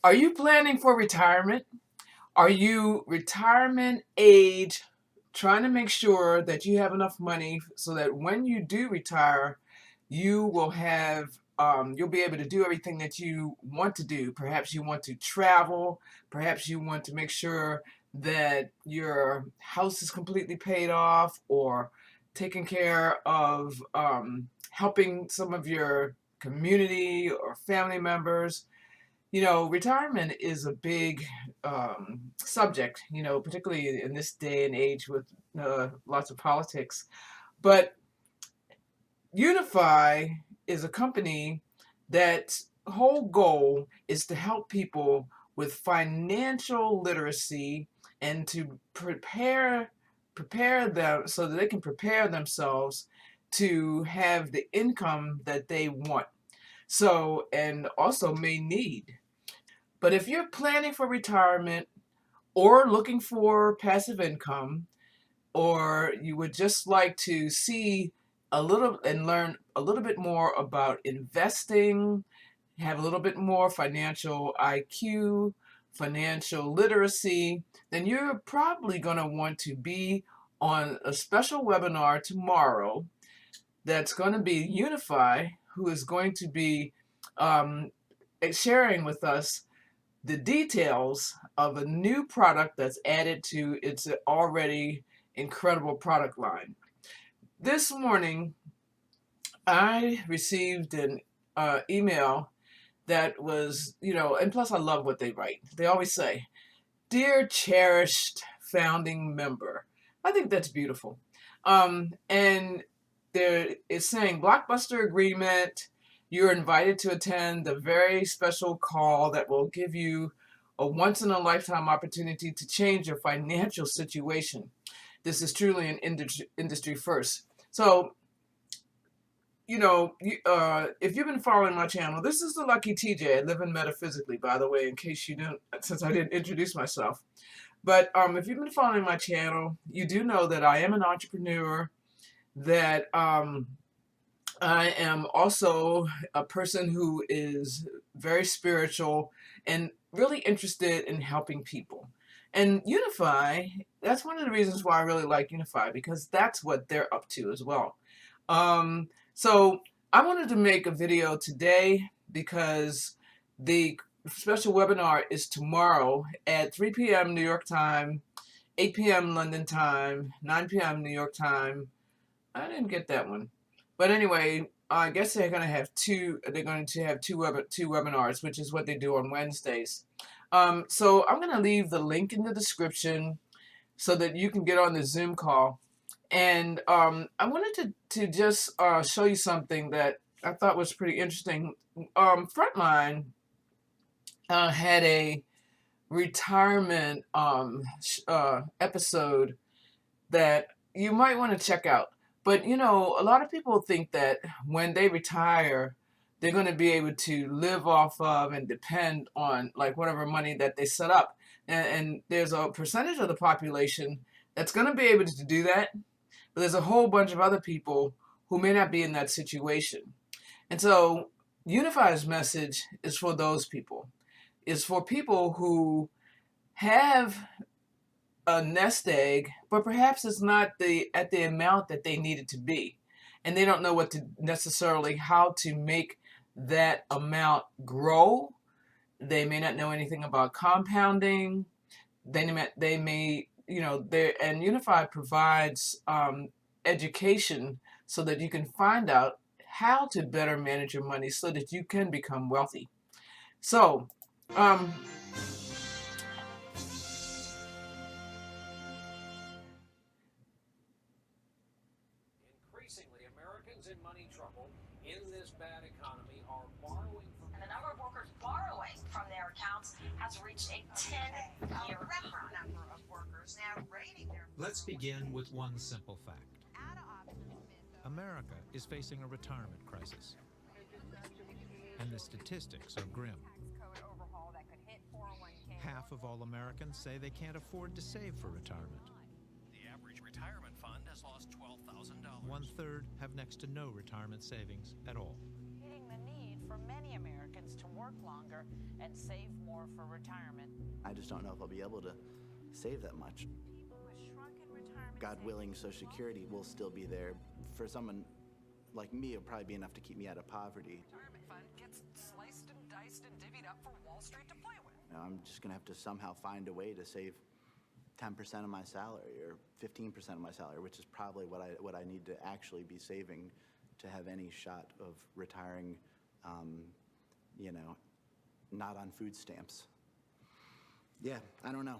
Are you planning for retirement? Are you retirement age, trying to make sure that you have enough money so that when you do retire, you will have you'll be able to do everything that you want to do. Perhaps you want to travel. Perhaps you want to make sure that your house is completely paid off, or taking care of helping some of your community or family members. Retirement is a big subject, particularly in this day and age with lots of politics. But Unifii is a company that whole goal is to help people with financial literacy and to prepare them so that they can prepare themselves to have the income that they want. So, and also may need. But if you're planning for retirement or looking for passive income, or you would just like to see a little and learn a little bit more about investing, have a little bit more financial IQ, financial literacy, then you're probably going to want to be on a special webinar tomorrow that's going to be Unifii, who is going to be um, sharing with us the details of a new product that's added to its already incredible product line. This morning, I received an email that was, and plus I love what they write. They always say, "Dear cherished founding member." I think that's beautiful. And there it's saying, "Blockbuster agreement. You're invited to attend the very special call that will give you a once in a lifetime opportunity to change your financial situation. This is truly an industry first." So, if you've been following my channel, this is the Lucky TJ. I live in Metaphysically, by the way, in case you didn't, since I didn't introduce myself. But if you've been following my channel, you do know that I am an entrepreneur, that I am also a person who is very spiritual and really interested in helping people. And Unifii, that's one of the reasons why I really like Unifii, because that's what they're up to as well. So I wanted to make a video today because the special webinar is tomorrow at 3 p.m. New York time, 8 p.m. London time, 9 p.m. New York time. I didn't get that one. But anyway, I guess they're going to have two webinars, which is what they do on Wednesdays. So I'm going to leave the link in the description so that you can get on the Zoom call. And I wanted to just show you something that I thought was pretty interesting. Frontline had a retirement episode that you might want to check out. But a lot of people think that when they retire, they're going to be able to live off of and depend on like whatever money that they set up. And there's a percentage of the population that's going to be able to do that. But there's a whole bunch of other people who may not be in that situation. And so Unifi's message is for those people. It's for people who have a nest egg, but perhaps it's not at the amount that they need it to be. And they don't know necessarily how to make that amount grow. They may not know anything about compounding. They may and Unifii provides education so that you can find out how to better manage your money so that you can become wealthy. So, increasingly, Americans in money trouble in this bad economy are borrowing from... And the number of workers borrowing from their accounts has reached a 10-year record number of workers now rating their... Let's begin with one simple fact. America is facing a retirement crisis, and the statistics are grim. Half of all Americans say they can't afford to save for retirement. The average retirement fund has lost $12,000. 1/3 have next to no retirement savings at all. Hitting the need for for many Americans to work longer and save more for retirement. I just don't know if I'll be able to save that much. People with shrunken retirement God willing, Social Security will still be there. For someone like me, it'll probably be enough to keep me out of poverty. retirement fund gets sliced and diced and divvied up for Wall Street to play with. You know, I'm just gonna have to somehow find a way to save 10% of my salary or 15% of my salary, which is probably what I need to actually be saving to have any shot of retiring, you know, not on food stamps. Yeah, I don't know.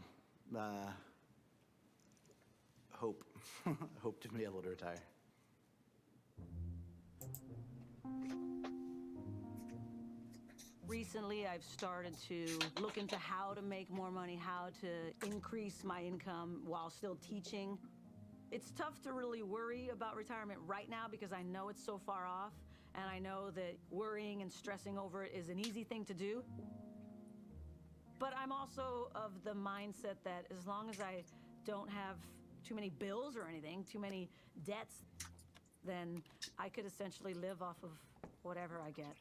Hope. Hope to be able to retire. Recently, I've started to look into how to make more money, how to increase my income while still teaching. It's tough to really worry about retirement right now because I know it's so far off, and I know that worrying and stressing over it is an easy thing to do. But I'm also of the mindset that as long as I don't have too many bills or anything, too many debts, then I could essentially live off of whatever I get.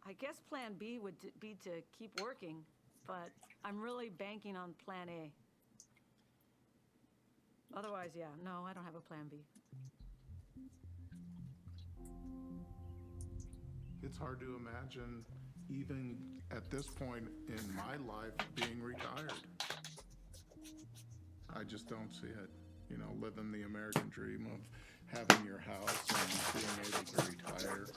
I guess plan B would be to keep working, but I'm really banking on plan A. Otherwise, yeah, no, I don't have a plan B. It's hard to imagine, even at this point in my life, being retired. I just don't see it. You know, living the American dream of having your house and being able to retire.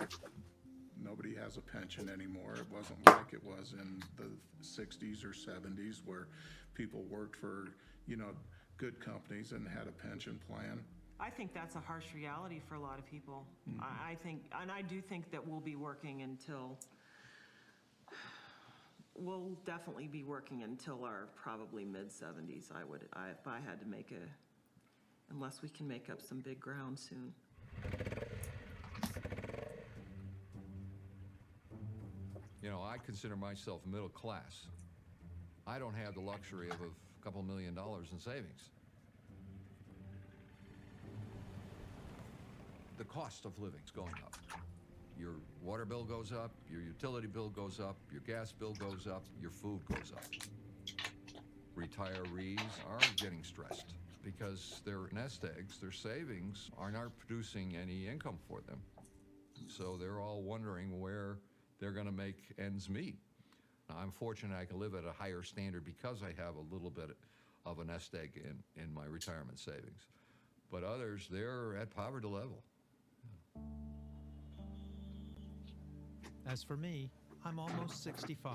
Nobody has a pension anymore. It wasn't like it was in the 60s or 70s where people worked for, you know, good companies and had a pension plan. I think that's a harsh reality for a lot of people. Mm-hmm. I do think that we'll be working until, we'll definitely be working until our probably mid-70s. If I had to make unless we can make up some big ground soon. You know, I consider myself middle class. I don't have the luxury of a couple $1 million in savings. The cost of living's going up. Your water bill goes up, your utility bill goes up, your gas bill goes up, your food goes up. Retirees are getting stressed because their nest eggs, their savings, are not producing any income for them. So they're all wondering where they're going to make ends meet. I'm fortunate I can live at a higher standard because I have a little bit of a nest egg in my retirement savings. But others, they're at poverty level. As for me, I'm almost 65.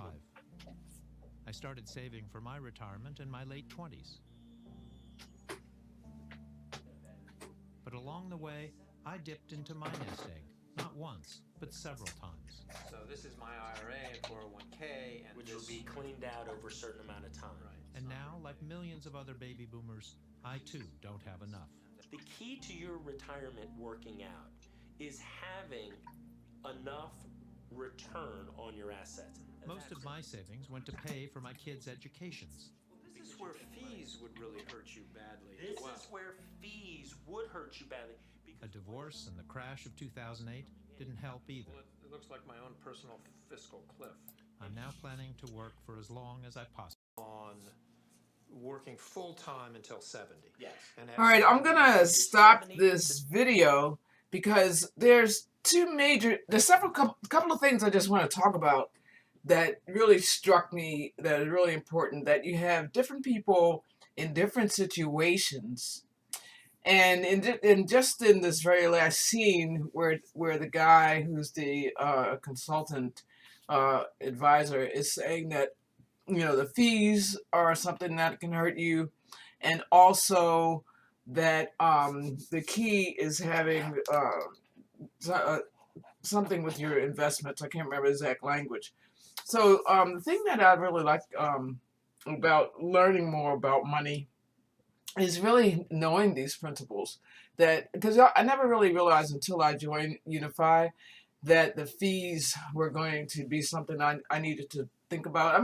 I started saving for my retirement in my late 20s. But along the way, I dipped into my nest egg, not once, but several times. So this is my IRA and 401k, and which will be cleaned out over a certain amount of time. Right. And now, like millions of other baby boomers, I too don't have enough. The key to your retirement working out is having enough return on your assets. Most of my savings went to pay for my kids' educations. This is where fees would really hurt you badly. This as well. is where fees would hurt you badly. A divorce and the crash of 2008 didn't help either. Well, it looks like my own personal fiscal cliff. I'm now planning to work for as long as I possibly On working full-time until 70. Yes. And All right, I'm gonna stop this video because there's several couple of things I just want to talk about that really struck me that are really important, that you have different people in different situations. And just in this very last scene where the guy who's the consultant advisor is saying that, you know, the fees are something that can hurt you, and also that the key is having something with your investments. I can't remember the exact language. So the thing that I really like about learning more about money is really knowing these principles, that because I never really realized until I joined Unifii that the fees were going to be something I needed to think about.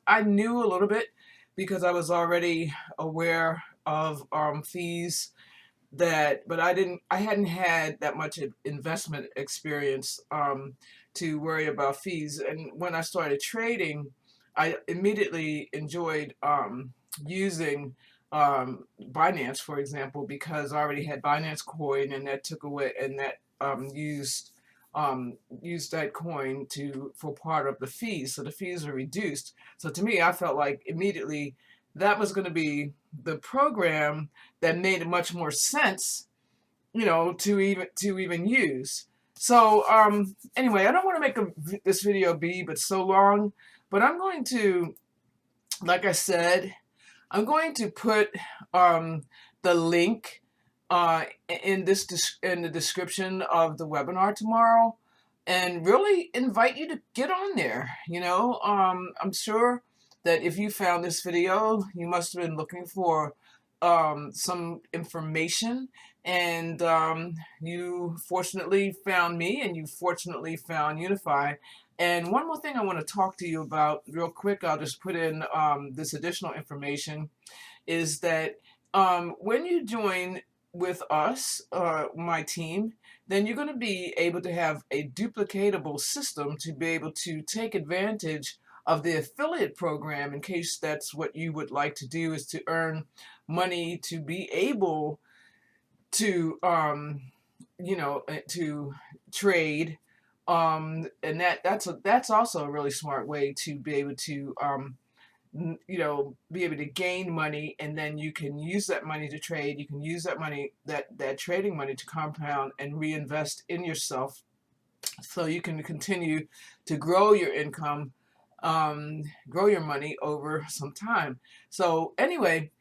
I knew a little bit because I was already aware of fees, but I hadn't had that much investment experience to worry about fees. And when I started trading, I immediately enjoyed using Binance, for example, because I already had Binance coin, and that took away, and that used that coin for part of the fees. So the fees are reduced. So to me, I felt like immediately that was going to be the program that made much more sense, to even use. So anyway, I don't want to make this video be but so long, but I'm going to, like I said, I'm going to put the link in the description of the webinar tomorrow, and really invite you to get on there. I'm sure that if you found this video, you must have been looking for some information, and you fortunately found me, and you fortunately found Unifii. And one more thing I want to talk to you about real quick, I'll just put in this additional information, is that when you join with us, my team, then you're going to be able to have a duplicatable system to be able to take advantage of the affiliate program, in case that's what you would like to do, is to earn money to be able to to trade, and that's also a really smart way to be able to be able to gain money, and then you can use that money to trade. You can use that money, that trading money, to compound and reinvest in yourself, so you can continue to grow your income, grow your money over some time. So anyway,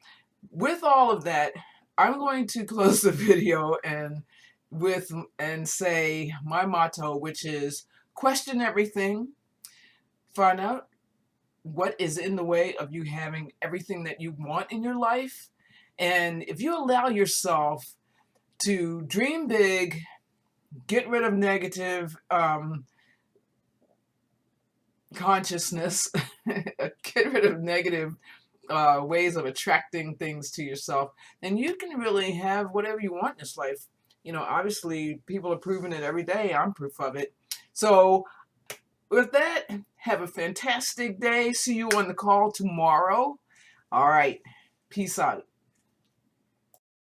with all of that, I'm going to close the video and say my motto, which is question everything, find out what is in the way of you having everything that you want in your life. And if you allow yourself to dream big, get rid of negative consciousness, get rid of negative ways of attracting things to yourself, then you can really have whatever you want in this life. Obviously, people are proving it every day. I'm proof of it. So with that, have a fantastic day. See you on the call tomorrow. All right. Peace out.